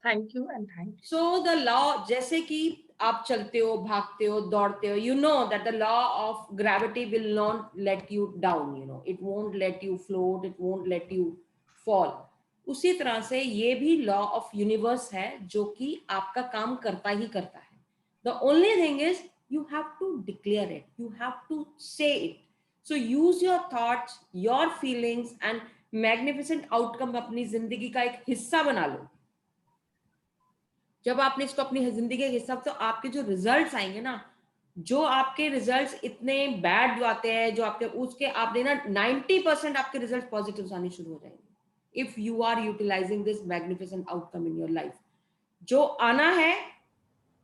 Thank you and thank you. So the law, जैसे कि आप चलते हो, भागते हो, दौड़ते हो, you know that the law of gravity will not let you down, you know, it won't let you float, it won't let you fall. उसी तरह से ये भी law of universe है जो कि आपका काम करता ही करता है. The only thing is you have to declare it, you have to say it. So use your thoughts, your feelings and magnificent outcome अपनी जिंदगी का एक हिस्सा बना लो. जब आपने इसको अपनी जिंदगी के हिस्सा, तो आपके जो रिजल्ट्स आएंगे ना, जो आपके रिजल्ट्स इतने बैड जो आते हैं, जो आपके उसके आपने ना 90% आपके रिजल्ट पॉजिटिव आने शुरू हो जाएंगे if you are utilising this magnificent outcome in your life. जो आना है,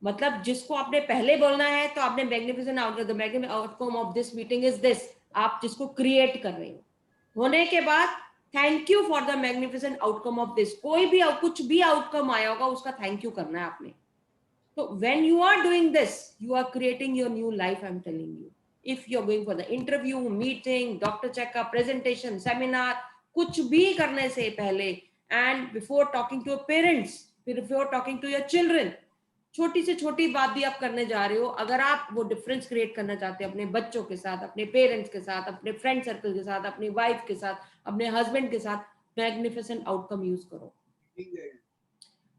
मतलब जिसको आपने पहले बोलना है, तो आपने magnificent outcome, the magnificent outcome of this meeting is this, आप जिसको क्रिएट कर रहे हो। होने के बाद thank you for the magnificent outcome of this. कोई भी कुछ भी आउटकम आया होगा उसका थैंक यू करना है आपने। तो when you are doing this, you are creating your new life, I'm telling you. If you're going for the interview, meeting, doctor checkup, presentation, seminar, कुछ भी करने से पहले, and before talking to your parents, before talking to your children, छोटी से छोटी बात भी आप करने जा रहे हो, अगर आप वो डिफरेंस क्रिएट करना चाहते हैं अपने बच्चों के साथ, अपने पेरेंट्स के साथ, अपने फ्रेंड सर्कल के साथ, अपनी वाइफ के साथ, अपने हस्बैंड के साथ, मैग्निफिसेंट आउटकम यूज करो।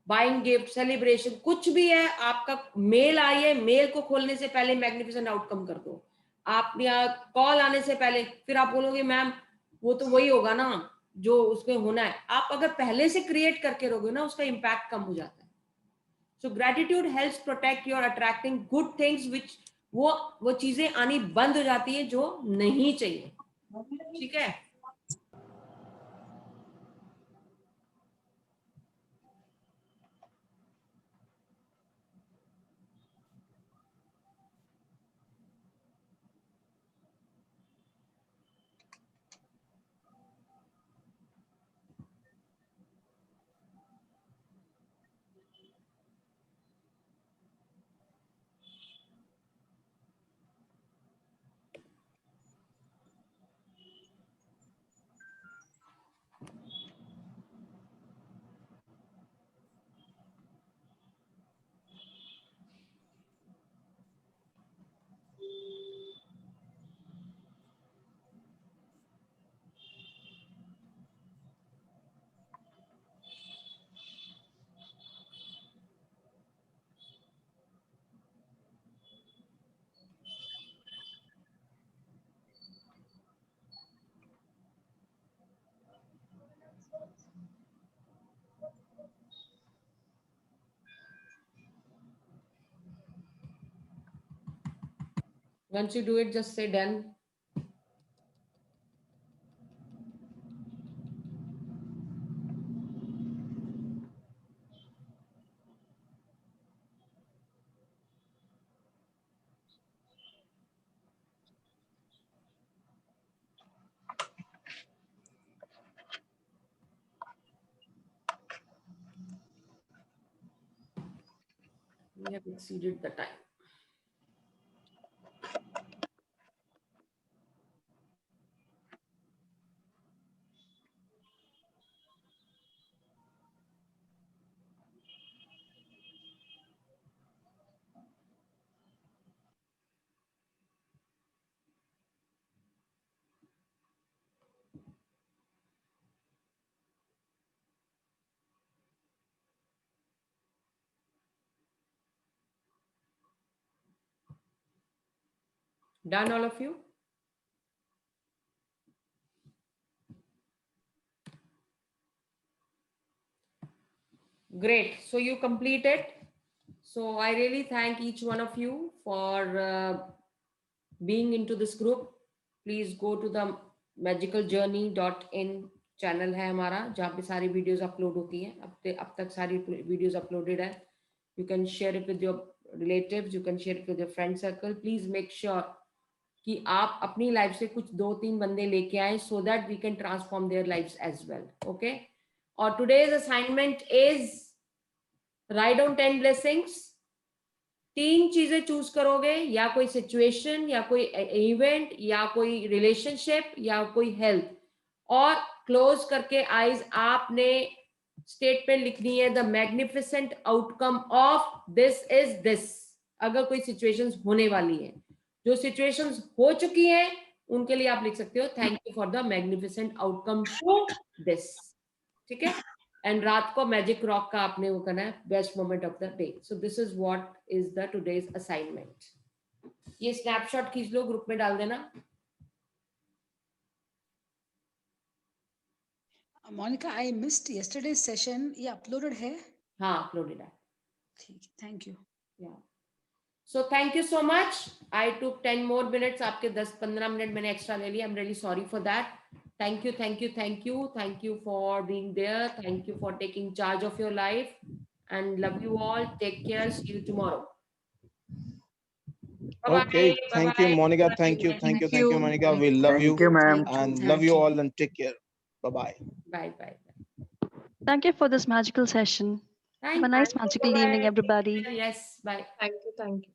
बाइंग गिफ्ट, सेलिब्रेशन, कुछ भी है, आपका मेल आई है, मेल को खोलने से पहले मैग्निफिसेंट आउटकम कर दो। आप यहाँ कॉल आने से पहले, फिर आप बोलोगे मैम वो तो वही होगा ना जो उसमें होना है। आप अगर पहले से क्रिएट करके रहोगे ना, उसका इम्पैक्ट कम हो जाता है। So gratitude helps protect your attracting good things which वो चीजें आनी बंद हो जाती है जो नहीं चाहिए। ठीक है। Once you do it, just say done. We have exceeded the time. Done, all of you? Great. So you completed. So I really thank each one of you for being into this group. Please go to the magicaljourney.in channel है हमारा जहाँ पे सारी videos upload होती हैं। अब तक सारी वीडियोस अपलोडेड है। You can share it with your relatives, you can share it with your friend circle. Please make sure कि आप अपनी लाइफ से कुछ 2-3 बंदे लेके आए so that we can transform their lives as well. Okay? और today's assignment is write down 10 blessings. 3 चीजें चूज करोगे, या कोई सिचुएशन, या कोई इवेंट, या कोई रिलेशनशिप, या कोई हेल्थ, और क्लोज करके आईज आपने स्टेटमेंट लिखनी है the magnificent outcome of this is this. अगर कोई सिचुएशंस होने वाली है, जो सिचुएशंस हो चुकी हैं उनके लिए आप लिख सकते हो thank you for the magnificent outcome to this. ठीक है। एंड रात को मैजिक रॉक का आपने वो करना है best moment of the day. So this is what is the today's assignment. ये स्नैपशॉट खींच लो, ग्रुप में डाल देना। Monika, I missed yesterday's session, ये अपलोडेड है? हाँ, अपलोडेड है। ठीक है, thank you. Yeah. So thank you so much. I took 10 more minutes. आपके 10-15 मिनट मैंने एक्स्ट्रा ले लिया। I'm really sorry for that. Thank you, thank you, thank you, thank you for being there. Thank you for taking charge of your life. And love you all. Take care. See you tomorrow. Okay, Bye-bye. thank you, Bye-bye. Monica. Thank you, Bye-bye. thank you, Monica. We love you Thank you, ma'am. and Thank love you. you all and take care. Bye-bye. Bye-bye. Thank you for this magical session. Have Thank a nice you. magical Bye-bye. evening, everybody. Yes, bye. Thank you. Thank you.